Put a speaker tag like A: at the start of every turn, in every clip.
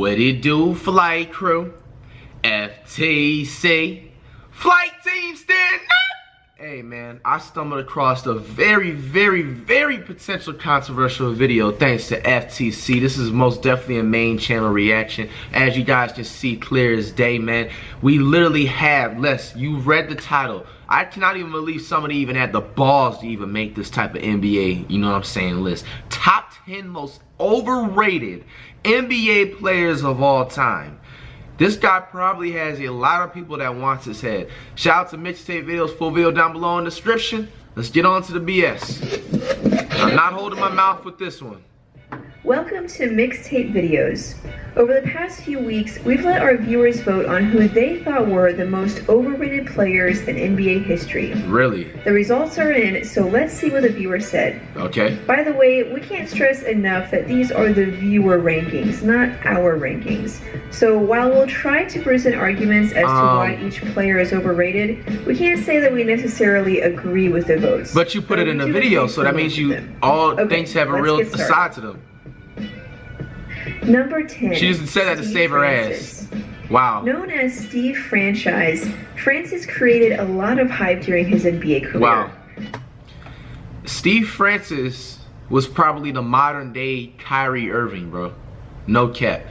A: What it do, flight crew? FTC. Flight team stand up! Hey man, I stumbled across a very potential controversial video thanks to FTC. This is most definitely a main channel reaction. As you guys can see clear as day, man. We literally have, you read the title. I cannot even believe somebody even had the balls to even make this type of NBA, you know what I'm saying, list. Top 10 most overrated NBA players of all time. This guy probably has a lot of people that wants his head. Shout out to Mixtape Videos, full video down below in the description. Let's get on to the BS. I'm not holding my mouth with this one.
B: Welcome to Mixtape Videos. Over the past few weeks, we've let our viewers vote on who they thought were the most overrated players in NBA history.
A: Really?
B: The results are in, so let's see what the viewers said.
A: Okay.
B: By the way, we can't stress enough that these are the viewer rankings, not our rankings. So while we'll try to present arguments as to why each player is overrated, we can't say that we necessarily agree with the votes.
A: But you put it in the video, so that means you all things have a real side to them.
B: Number 10.
A: She just said that to save her ass. Wow.
B: Known as Steve Franchise, Francis created a lot of hype during his NBA career.
A: Wow. Steve Francis was probably the modern day Kyrie Irving, bro. No cap.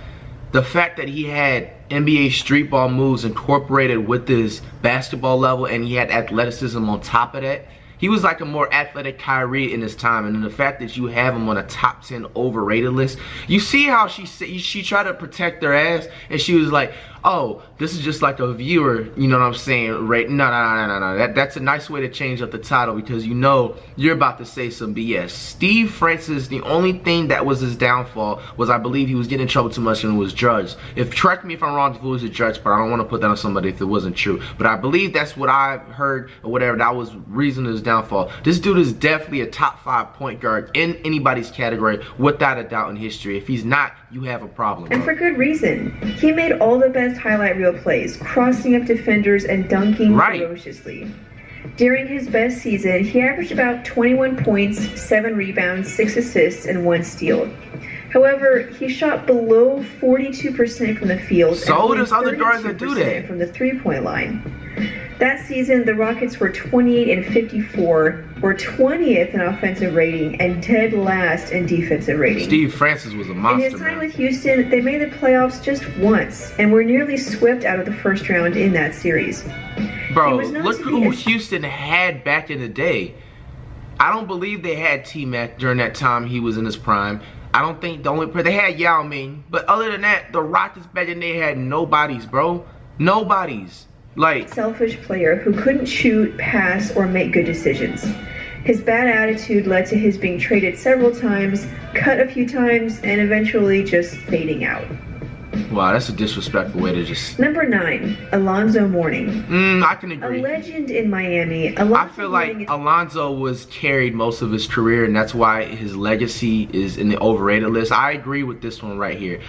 A: The fact that he had NBA street ball moves incorporated with his basketball level and he had athleticism on top of that. He was like a more athletic Kyrie in his time, and then the fact that you have him on a top 10 overrated list. You see how she tried to protect her ass, and she was like, "Oh, this is just like a viewer," you know what I'm saying? Right? No. That's a nice way to change up the title because you know you're about to say some BS. Steve Francis, the only thing that was his downfall was I believe he was getting in trouble too much and was judged. Correct me if I'm wrong if it was a judge, but I don't want to put that on somebody if it wasn't true. But I believe that's what I've heard or whatever. That was reason his downfall. This dude is definitely a top 5 point guard in anybody's category without a doubt in history. If he's not, you have a problem.
B: And for good reason. He made all the best highlight reel plays, crossing up defenders and dunking ferociously. During his best season, he averaged about 21 points, 7 rebounds, 6 assists, and 1 steal. However, he shot below 42% from the field.
A: So there's other guards that do that.
B: From the three-point line. That season, the Rockets were 28-54, were 20th in offensive rating, and dead last in defensive rating.
A: Steve Francis was a monster.
B: In his time with Houston, they made the playoffs just once, and were nearly swept out of the first round in that series.
A: Bro, look who Houston had back in the day. I don't believe they had T-Mac during that time he was in his prime. I don't think the only player they had Yao Ming, but other than that, the Rockets back then they had nobodies, bro. Nobodies. Like
B: selfish player who couldn't shoot, pass, or make good decisions. His bad attitude led to his being traded several times, cut a few times, and eventually just fading out.
A: Wow, that's a disrespectful way to just...
B: Number 9, Alonzo Mourning.
A: I can agree.
B: A legend in Miami.
A: I feel like Alonzo was carried most of his career, and that's why his legacy is in the overrated list. I agree with this one right here.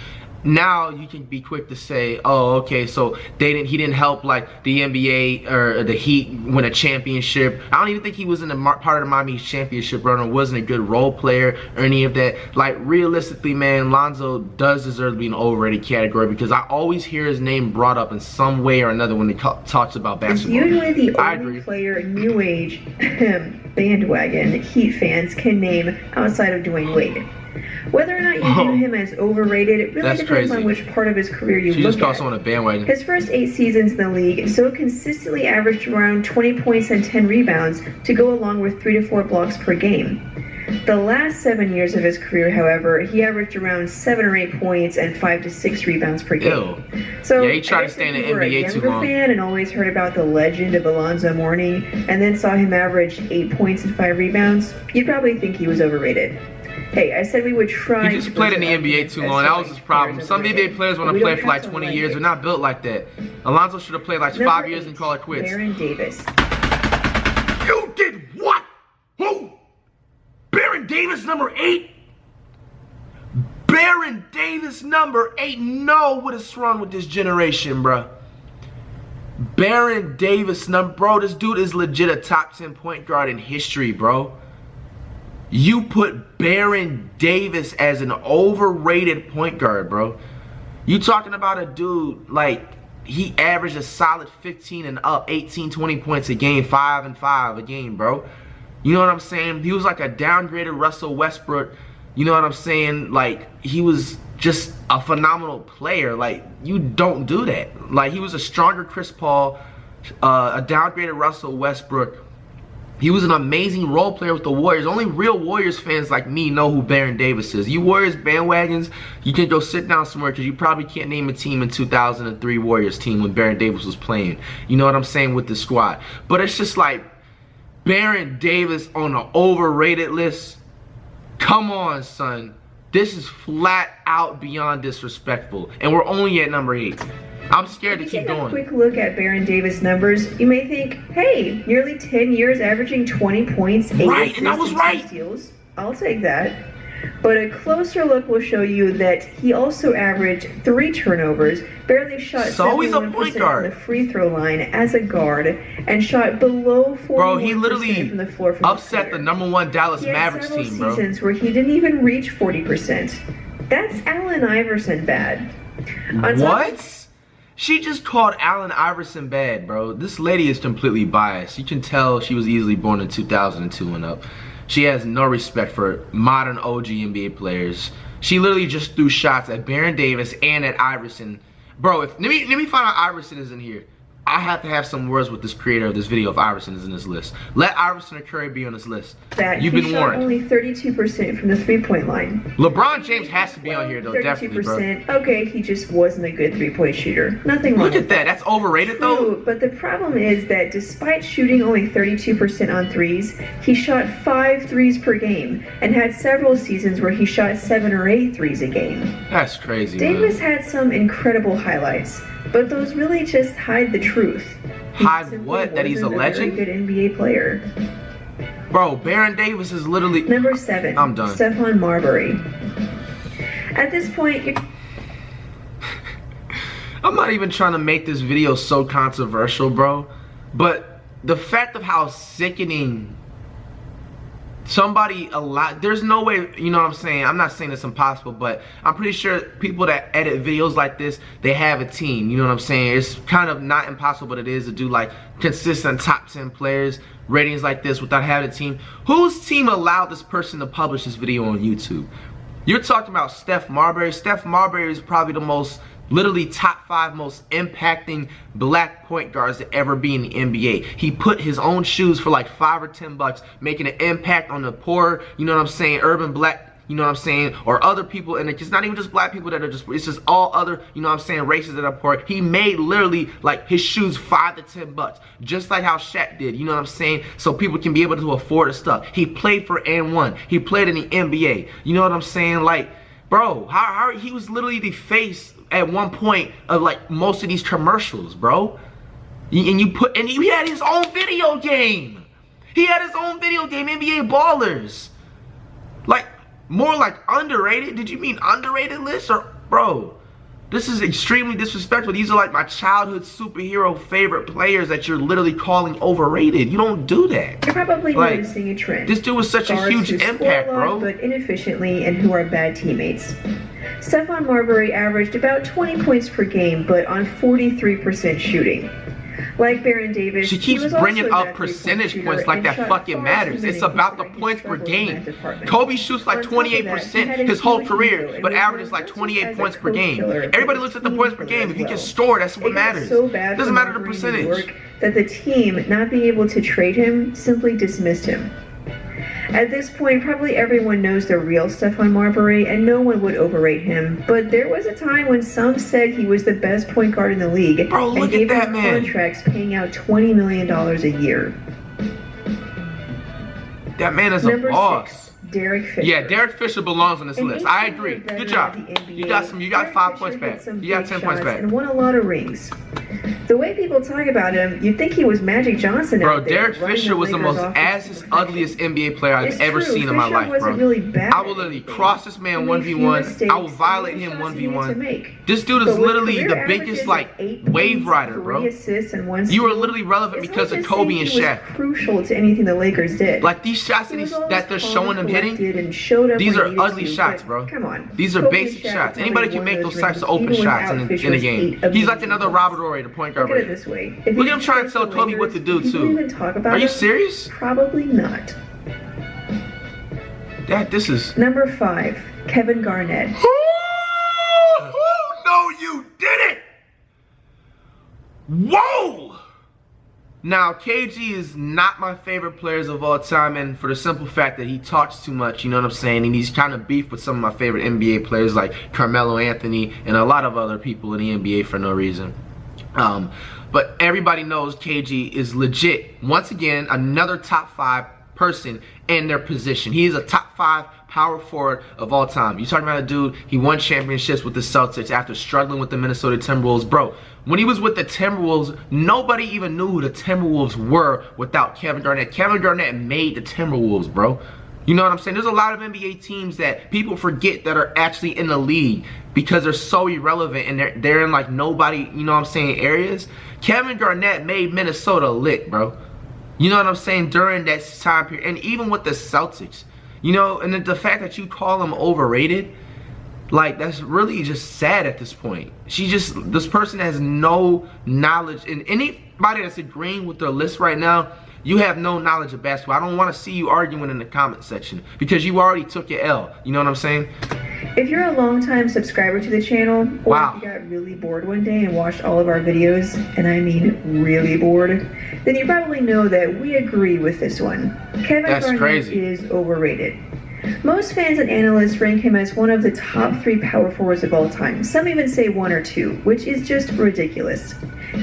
A: Now you can be quick to say, oh, okay, so he didn't help like the NBA or the Heat win a championship. I don't even think he was in the part of the Miami championship run or wasn't a good role player or any of that. Like realistically, man, Lonzo does deserve to be in an overrated category because I always hear his name brought up in some way or another when he talks about basketball.
B: It's usually the only player new age bandwagon Heat fans can name outside of Dwayne Wade. Whether or not you view him as overrated, it really depends on which part of his career you look at.
A: She just called someone a bandwagon.
B: His first 8 seasons in the league so consistently averaged around 20 points and 10 rebounds to go along with 3 to 4 blocks per game. The last 7 years of his career, however, he averaged around 7 or 8 points and 5 to 6 rebounds per game. So
A: yeah, he tried to stay in the NBA too long. If you were a younger fan and always heard about the legend of Alonzo Mourning and then saw him average 8 points and 5 rebounds, you'd probably think he was overrated. Hey, I said we would try. He just played in the NBA too long. That was his problem. Some NBA players want to play for like 20 years. They're not built like that. Alonzo should have played like 5 years and call it quits.
B: Baron Davis.
A: You did what? Who? Baron Davis number 8? Baron Davis number 8? No, what is wrong with this generation, bro? Baron Davis number, bro, this dude is legit a top 10 point guard in history, bro. You put Baron Davis as an overrated point guard, bro. You talking about a dude, like, he averaged a solid 15 and up, 18, 20 points a game, 5 and 5 a game, bro. You know what I'm saying? He was like a downgraded Russell Westbrook. You know what I'm saying? Like, he was just a phenomenal player. Like, you don't do that. Like, he was a stronger Chris Paul, a downgraded Russell Westbrook. He was an amazing role player with the Warriors. Only real Warriors fans like me know who Baron Davis is. You Warriors bandwagons, you can go sit down somewhere because you probably can't name a team in 2003 Warriors team when Baron Davis was playing. You know what I'm saying, with the squad. But it's just like, Baron Davis on an overrated list? Come on, son. This is flat out beyond disrespectful. And we're only at number 8. I'm scared to keep going.
B: If you take a quick look at Baron Davis' numbers, you may think, hey, nearly 10 years averaging 20 points, 8 assists,
A: and I was right.
B: Steals. I'll take that. But a closer look will show you that he also averaged 3 turnovers, barely shot 71% from the free throw line as a guard, and shot below 41%
A: bro, he literally
B: from the floor from
A: upset the #1 Dallas Mavericks team, bro.
B: Seasons where he didn't even reach 40%. That's Allen Iverson bad.
A: What? She just called Allen Iverson bad, bro. This lady is completely biased. You can tell she was easily born in 2002 and up. She has no respect for modern OG NBA players. She literally just threw shots at Baron Davis and at Iverson. Bro, let me find out Iverson is in here. I have to have some words with this creator of this video if Iverson is in this list. Let Iverson or Curry be on this list. You've been warned.
B: Only 32% from the three-point line.
A: LeBron James has to be on here though, definitely, bro.
B: Okay, he just wasn't a good three-point shooter. Nothing wrong.
A: Look at that. That's overrated though.
B: But the problem is that despite shooting only 32% on threes, he shot 5 threes per game and had several seasons where he shot 7 or 8 threes a game.
A: That's crazy.
B: Davis had some incredible highlights, but those really just hide the truth.
A: Hide what? That he's a legend?
B: Very good NBA player.
A: Bro, Baron Davis is literally...
B: Number 7.
A: I'm done.
B: STEPHON Marbury. At this point,
A: I'm not even trying to make this video so controversial, bro. But the fact of how sickening somebody there's no way, you know what I'm saying? I'm not saying it's impossible, but I'm pretty sure people that edit videos like this, they have a team, you know what I'm saying? It's kind of not impossible, but it is to do like consistent top 10 players, ratings like this without having a team. Whose team allowed this person to publish this video on YouTube? You're talking about Steph Marbury. Steph Marbury is probably the most, literally top 5 most impacting black point guards to ever be in the NBA. He put his own shoes for like $5 or $10, making an impact on the poor, you know what I'm saying, urban black, you know what I'm saying, or other people, and it's not even just black people that are just, it's just all other, you know what I'm saying, races that are poor. He made literally like his shoes $5 to $10, just like how Shaq did, you know what I'm saying, so people can be able to afford his stuff. He played for N1. He played in the NBA. You know what I'm saying? Like, bro, how he was literally the face at one point of like most of these commercials, bro. And he had his own video game. He had his own video game, NBA Ballers. Like, more like underrated. Did you mean underrated list? Or, bro, this is extremely disrespectful. These are like my childhood superhero favorite players that you're literally calling overrated. You don't do that.
B: You're probably
A: like,
B: noticing a trend.
A: This dude was such a huge impact, bro.
B: But inefficiently and who are bad teammates. STEPHON Marbury averaged about 20 points per game, but on 43% shooting. Like Baron Davis,
A: she keeps bringing up percentage points like that fucking matters. It's about the points per game. Kobe shoots like 28% his whole career, but averages like 28 points per game. Everybody looks at the points per game. If you can score, that's what matters. It doesn't matter the percentage.
B: That the team, not being able to trade him, simply dismissed him. At this point, probably everyone knows the real STEPHON Marbury, and no one would overrate him. But there was a time when some said he was the best point guard in the league,
A: bro,
B: and gave him contracts paying out $20 million a year.
A: That man is a boss.
B: 6, Derrick Fisher.
A: Yeah, Derrick Fisher belongs on this list. I agree. Good job. You got 5 points back. You got 10 points back.
B: And won a lot of rings. The way people talk about him, you'd think he was Magic Johnson.
A: Bro,
B: out there,
A: Derek Fisher was the most ass ugliest NBA player I've ever seen in my life, bro.
B: Really bad,
A: I will literally cross this man 1v1. I will violate him 1v1. This dude is literally the biggest, like, wave rider, bro. You were literally relevant because of Kobe and Shaq.
B: Crucial to anything the Lakers did.
A: Like, these shots that they're showing him hitting, these are ugly shots, bro.
B: Come on.
A: These are basic shots. Anybody can make those types of open shots in a game. He's like another Robert Horry, the point guard.
B: Look at it this way.
A: Look at him trying to tell Kobe what to do, too. Are you serious?
B: Probably not.
A: This is...
B: Number 5, Kevin Garnett.
A: No, you didn't! Whoa! Now, KG is not my favorite players of all time, and for the simple fact that he talks too much, you know what I'm saying? And he's kind of beef with some of my favorite NBA players like Carmelo Anthony and a lot of other people in the NBA for no reason. But everybody knows KG is legit. Once again, another top 5 person in their position. He is a top 5 power forward of all time. You're talking about a dude, he won championships with the Celtics after struggling with the Minnesota Timberwolves. Bro, when he was with the Timberwolves, nobody even knew who the Timberwolves were without Kevin Garnett. Kevin Garnett made the Timberwolves, bro. You know what I'm saying? There's a lot of NBA teams that people forget that are actually in the league because they're so irrelevant and they're in like nobody, you know what I'm saying, areas. Kevin Garnett made Minnesota lit, bro. You know what I'm saying? During that time period. And even with the Celtics. You know, and the fact that you call him overrated, like, that's really just sad at this point. This person has no knowledge. And anybody that's agreeing with their list right now, you have no knowledge of basketball. I don't want to see you arguing in the comment section because you already took your L. You know what I'm saying?
B: If you're a long-time subscriber to the channel, or if you got really bored one day and watched all of our videos, and I mean really bored, then you probably know that we agree with this one. Kevin Garnett is overrated. Most fans and analysts rank him as one of the top 3 power forwards of all time. Some even say 1 or 2, which is just ridiculous.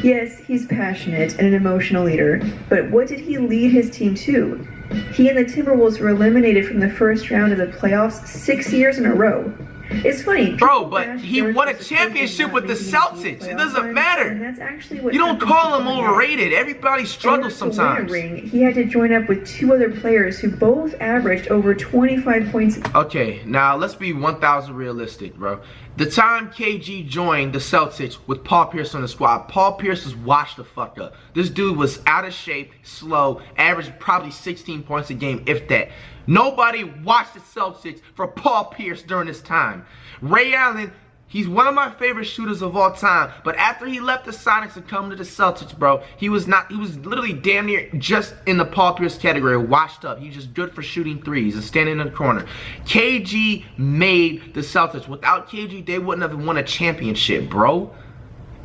B: Yes, he's passionate and an emotional leader, but what did he lead his team to? He and the Timberwolves were eliminated from the first round of the playoffs 6 years in a row. It's funny,
A: bro, but he won a championship with the Celtics. It doesn't matter.
B: That's actually what
A: you don't call him overrated. Everybody struggles sometimes.
B: He had to join up with 2 other players who both averaged over 25 points.
A: Okay, now let's be 1,000 realistic, bro. The time KG joined the Celtics with Paul Pierce on the squad, Paul Pierce was washed the fuck up. This dude was out of shape, slow, averaged probably 16 points a game, if that. Nobody watched the Celtics for Paul Pierce during this time. Ray Allen, he's one of my favorite shooters of all time, but after he left the Sonics and come to the Celtics, bro, he was literally damn near just in the Paul Pierce category, washed up. He's just good for shooting threes and standing in the corner. KG made the Celtics. Without KG, they wouldn't have won a championship, bro.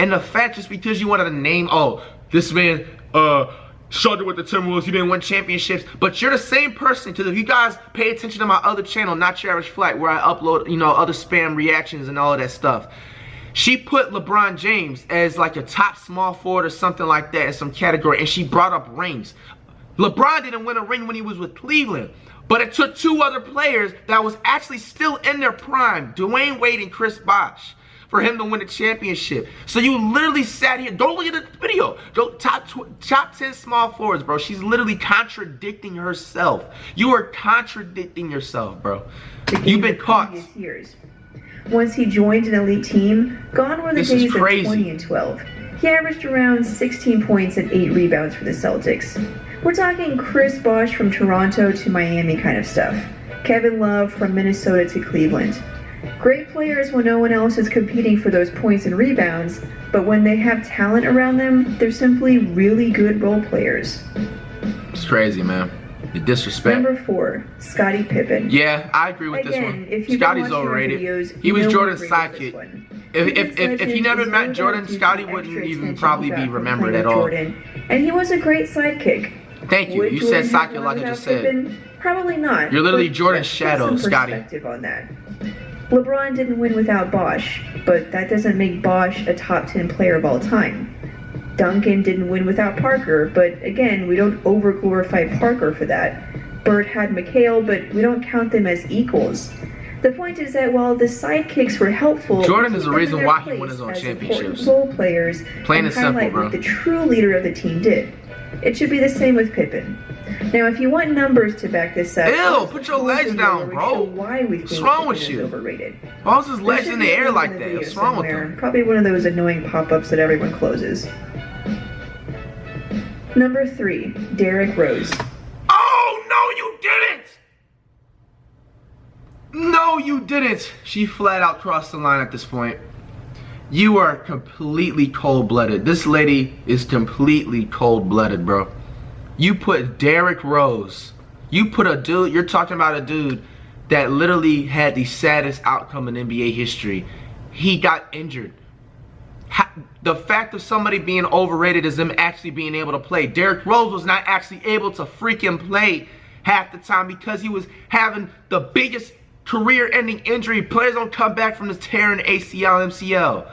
A: And the fact, just because you wanted to name, oh, this man, struggled with the Timberwolves, he didn't win championships, but you're the same person, because if you guys pay attention to my other channel, Not Your Average Flight, where I upload, you know, other spam reactions and all of that stuff, she put LeBron James as like a top small forward or something like that in some category, and she brought up rings. LeBron didn't win a ring when he was with Cleveland, but it took 2 other players that was actually still in their prime, Dwayne Wade and Chris Bosh, for him to win a championship. So you literally sat here. Don't look at the video. Go top 10 small forwards, bro. She's literally contradicting herself. You are contradicting yourself, bro. You've been caught.
B: Years. Once he joined an elite team, gone were the days of 20 and 12. He averaged around 16 points and 8 rebounds for the Celtics. We're talking Chris Bosh from Toronto to Miami kind of stuff. Kevin Love from Minnesota to Cleveland. Great players when no one else is competing for those points and rebounds, but when they have talent around them, they're simply really good role players.
A: It's crazy, man. The disrespect.
B: Number 4, Scottie Pippen.
A: Yeah, I agree with this one. Scottie's overrated. He was Jordan's sidekick. If he never met Jordan, Scottie wouldn't even probably be remembered at all.
B: And he was a great sidekick.
A: Thank you. You said sidekick like I just said.
B: Probably not.
A: You're literally Jordan's shadow, Scottie.
B: On that. LeBron didn't win without Bosh, but that doesn't make Bosh a top 10 player of all time. Duncan didn't win without Parker, but again, we don't over-glorify Parker for that. Bird had McHale, but we don't count them as equals. The point is that while the sidekicks were helpful,
A: Jordan is the reason why he won his own championships.
B: Role players
A: Plain and simple, bro.
B: What the true leader of the team did. It should be the same with Pippen. Now, if you want numbers to back this up,
A: ew, put your legs down, bro.
B: Why we think
A: what's wrong with
B: Pippen
A: you?
B: is overrated.
A: Why was his legs in the air like that? What's wrong with him?
B: Probably one of those annoying pop-ups that everyone closes. Number 3, Derrick Rose.
A: Oh, no, you didn't! No, you didn't. She flat out crossed the line at this point. You are completely cold-blooded. This lady is completely cold-blooded, bro. You put Derrick Rose. You put a dude, you're talking about a dude that literally had the saddest outcome in NBA history. He got injured. The fact of somebody being overrated is them actually being able to play. Derrick Rose was not actually able to freaking play half the time because he was having the biggest career-ending injury. Players don't come back from this tear in ACL, MCL.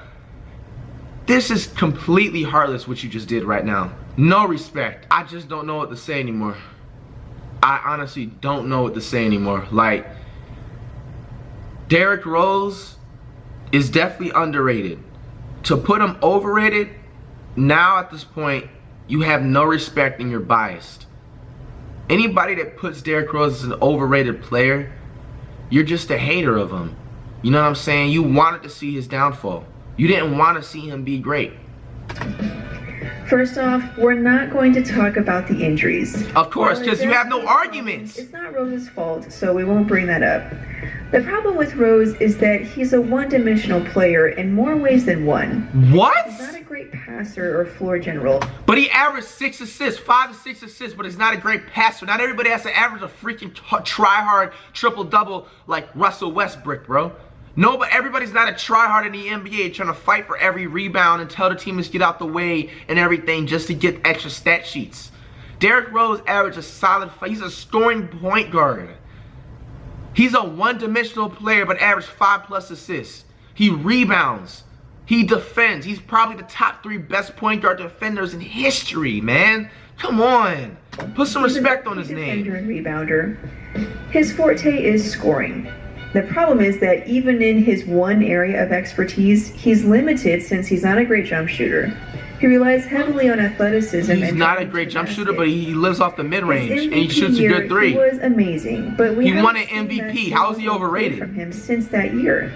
A: This is completely heartless what you just did right now. No respect. I just don't know what to say anymore. I honestly don't know what to say anymore. Like, Derrick Rose is definitely underrated. To put him overrated, now at this point, you have no respect and you're biased. Anybody that puts Derrick Rose as an overrated player, you're just a hater of him. You know what I'm saying? You wanted to see his downfall. You didn't want to see him be great.
B: First off, we're not going to talk about the injuries.
A: Of course, because you have no arguments.
B: It's not Rose's fault, so we won't bring that up. The problem with Rose is that he's a one-dimensional player in more ways than one.
A: What?
B: He's not a great passer or floor general.
A: But he averaged 6 assists, 5 to 6 assists, but he's not a great passer. Not everybody has to average a freaking try-hard triple-double like Russell Westbrook, bro. No, but everybody's not a try-hard in the NBA trying to fight for every rebound and tell the team to get out the way and everything just to get extra stat sheets. Derrick Rose averaged a solid, he's a scoring point guard. He's a one-dimensional player but averaged 5+ assists. He rebounds. He defends. He's probably the top 3 best point guard defenders in history, man. Come on. Put some respect on his name.
B: Defender and rebounder. His forte is scoring. The problem is that even in his one area of expertise, he's limited since he's not a great jump shooter. He relies heavily on athleticism.
A: He's not a great jump shooter, but he lives off the mid-range and he shoots a good 3.
B: He was amazing, but he
A: won an MVP. How is he overrated?
B: From him since that year.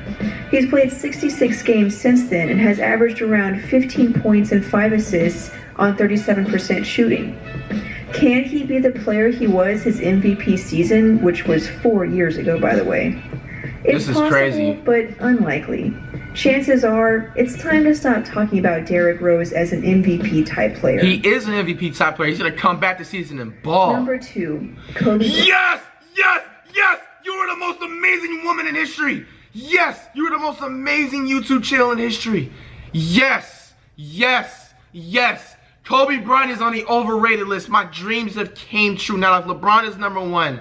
B: He's played 66 games since then and has averaged around 15 points and 5 assists on 37% shooting. Can he be the player he was his MVP season, which was 4 years ago, by the way? It's
A: this is crazy,
B: but unlikely. Chances are, it's time to stop talking about Derrick Rose as an MVP type player.
A: He is an MVP type player. He's gonna come back this season and ball.
B: Number 2, Kobe.
A: Yes, yes, yes! You are the most amazing woman in history. Yes, you are the most amazing YouTube channel in history. Yes, yes, yes. Kobe Bryant is on the overrated list. My dreams have came true. Now, if LeBron is number 1,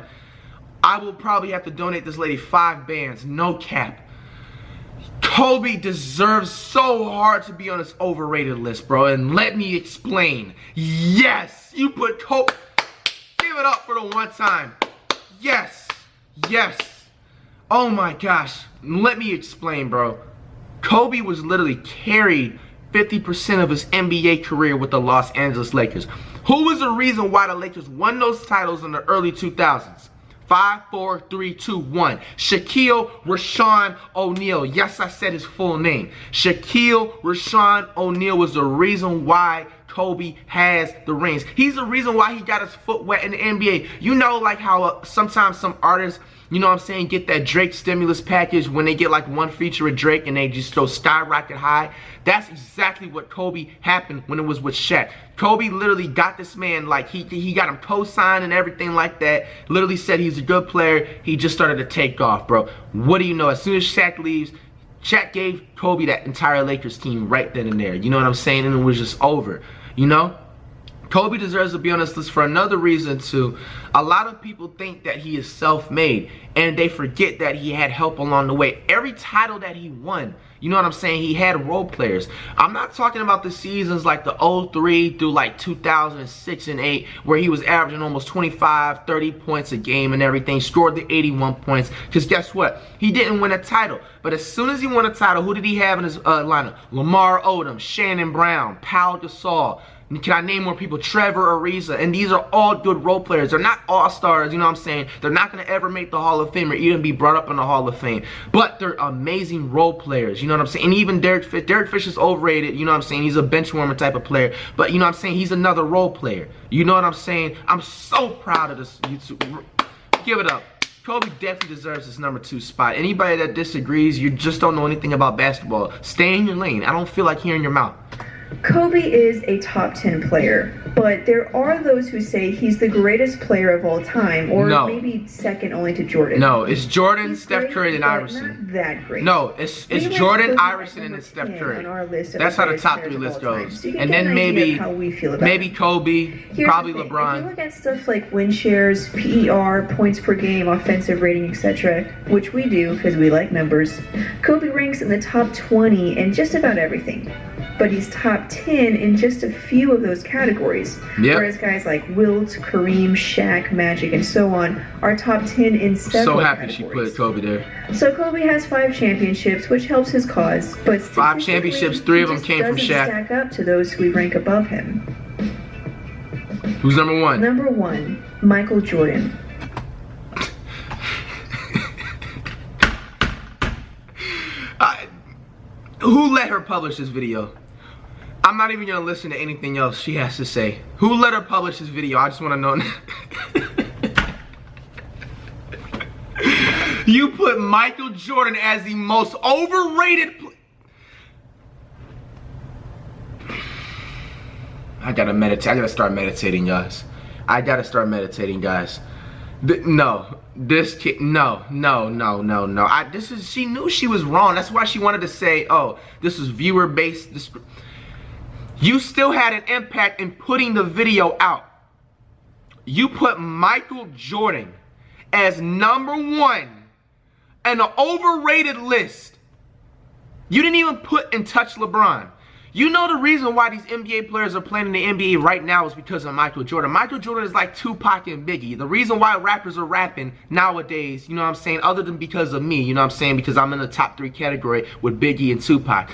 A: I will probably have to donate this lady 5 bands, no cap. Kobe deserves so hard to be on this overrated list, bro. And let me explain. Yes, you put Kobe. Give it up for the one time. Yes, yes. Oh my gosh. Let me explain, bro. Kobe was literally carried 50% of his NBA career with the Los Angeles Lakers. Who was the reason why the Lakers won those titles in the early 2000s? 5, 4, 3, 2, 1. Shaquille Rashawn O'Neal. Yes, I said his full name. Shaquille Rashawn O'Neal was the reason why Kobe has the rings. He's the reason why he got his foot wet in the NBA. You know, like how sometimes some artists, you know what I'm saying, get that Drake stimulus package when they get like one feature with Drake and they just go skyrocket high. That's exactly what Kobe happened when it was with Shaq. Kobe literally got this man, like he got him co-signed and everything like that. Literally said he's a good player. He just started to take off, bro. What do you know? As soon as Shaq leaves, Shaq gave Kobe that entire Lakers team right then and there. You know what I'm saying? And it was just over, you know? Kobe deserves to be on this list for another reason too. A lot of people think that he is self-made, and they forget that he had help along the way. Every title that he won, you know what I'm saying, he had role players. I'm not talking about the seasons like the 03 through like 2006 and 8, where he was averaging almost 25, 30 points a game and everything, scored the 81 points, because guess what? He didn't win a title. But as soon as he won a title, who did he have in his lineup? Lamar Odom, Shannon Brown, Pau Gasol. Can I name more people? Trevor Ariza. And these are all good role players. They're not all-stars, you know what I'm saying? They're not going to ever make the Hall of Fame or even be brought up in the Hall of Fame. But they're amazing role players, you know what I'm saying? And even Derrick Fish is overrated, you know what I'm saying? He's a bench warmer type of player. But you know what I'm saying? He's another role player. You know what I'm saying? I'm so proud of this YouTube. Give it up. Kobe definitely deserves his #2 spot. Anybody that disagrees, you just don't know anything about basketball. Stay in your lane. I don't feel like hearing your mouth.
B: Kobe is a top 10 player, but there are those who say he's the greatest player of all time, or maybe second only to Jordan.
A: No, it's Jordan, Steph Curry, and Iverson.
B: Not that great.
A: No, it's Jordan, Iverson, and Steph Curry. That's how the top 3 list goes.
B: So
A: and then maybe
B: Probably
A: Kobe, LeBron.
B: If you look at stuff like win shares, PER, points per game, offensive rating, etc., which we do because we like numbers, Kobe ranks in the top 20 in just about everything. But he's top 10 in just a few of those categories. Yep. Whereas guys like Wilt, Kareem, Shaq, Magic, and so on are top 10 in several categories.
A: So happy she put Kobe there.
B: So Kobe has 5 championships, which helps his cause. But
A: 5 championships, 3 of them came from Shaq.
B: Stack up to those who we rank above him.
A: Who's #1?
B: #1, Michael Jordan.
A: Who let her publish this video? I'm not even gonna listen to anything else she has to say. Who let her publish this video? I just wanna know. You put Michael Jordan as the most overrated I gotta meditate. I gotta start meditating, guys. I gotta start meditating, guys. This kid, no. She knew she was wrong. That's why she wanted to say, oh, this is viewer based. You still had an impact in putting the video out. You put Michael Jordan as #1 in the overrated list. You didn't even put and touch LeBron. You know the reason why these NBA players are playing in the NBA right now is because of Michael Jordan. Michael Jordan is like Tupac and Biggie. The reason why rappers are rapping nowadays, you know what I'm saying, other than because of me, you know what I'm saying, because I'm in the top 3 category with Biggie and Tupac.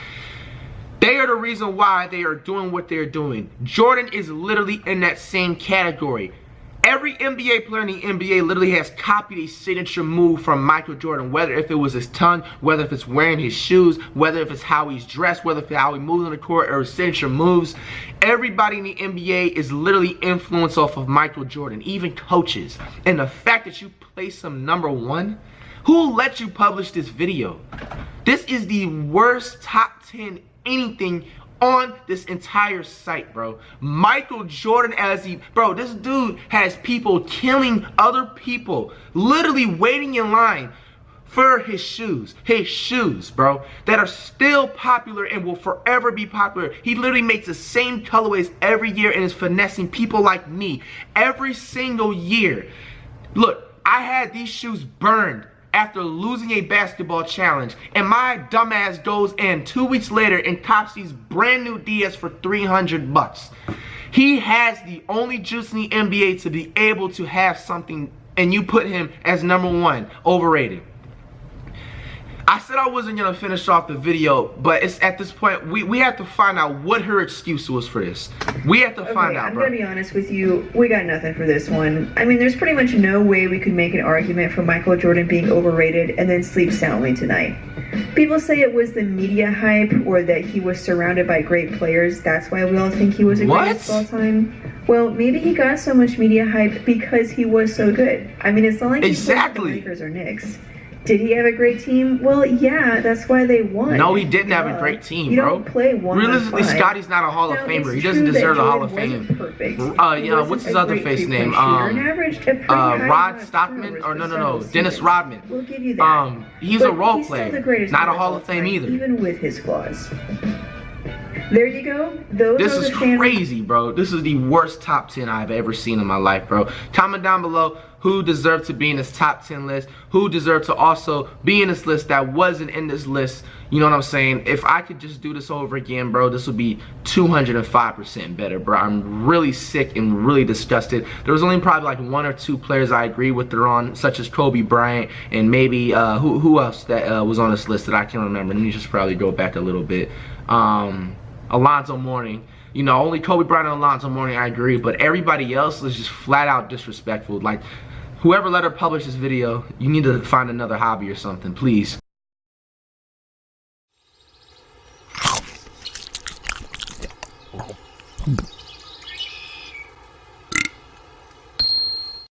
A: They are the reason why they are doing what they're doing. Jordan is literally in that same category. Every NBA player in the NBA literally has copied a signature move from Michael Jordan, whether if it was his tongue, whether if it's wearing his shoes, whether if it's how he's dressed, whether if it's how he moves on the court or his signature moves. Everybody in the NBA is literally influenced off of Michael Jordan, even coaches. And the fact that you place him #1, who let you publish this video? This is the worst top 10 anything on this entire site, bro. Michael Jordan bro, this dude has people killing other people, literally waiting in line for his shoes, bro, that are still popular and will forever be popular. He literally makes the same colorways every year and is finessing people like me every single year. Look, I had these shoes burned after losing a basketball challenge, and my dumbass goes in 2 weeks later and cops these brand new DS for 300 bucks. He has the only juice in the NBA to be able to have something, and you put him as #1, overrated. I said I wasn't gonna finish off the video, but it's at this point we have to find out what her excuse was for this. We have to find out, bro.
B: I'm gonna be honest with you, we got nothing for this one. I mean, there's pretty much no way we could make an argument for Michael Jordan being overrated and then sleep soundly tonight. People say it was the media hype or that he was surrounded by great players. That's why we all think he was the greatest of all time. Well, maybe he got so much media hype because he was so good. I mean, it's not like he played for the Lakers or Knicks. Did he have a great team? Well, yeah, that's why they won.
A: No, he didn't have a great team, bro.
B: You don't play 1-on-5.
A: Realistically, Scottie's not a Hall of Famer. He doesn't deserve the Hall of Fame. Yeah, what's his other face name? Rod Stockman? Or no, Dennis Rodman.
B: We'll give you that.
A: He's a role player, not a Hall of Fame either.
B: Even with his flaws. There you go.
A: This is crazy, bro. This is the worst top 10 I've ever seen in my life, bro. Comment down below who deserved to be in this top 10 list, who deserved to also be in this list that wasn't in this list. You know what I'm saying? If I could just do this over again, bro, this would be 205% better, bro. I'm really sick and really disgusted. There was only probably like 1 or 2 players I agree with they're on, such as Kobe Bryant and maybe who else that was on this list that I can't remember. Let me just probably go back a little bit. ALONZO MOURNING. You know, only Kobe Bryant and ALONZO MOURNING I agree, but everybody else is just flat out disrespectful. Like, whoever let her publish this video, you need to find another hobby or something, please.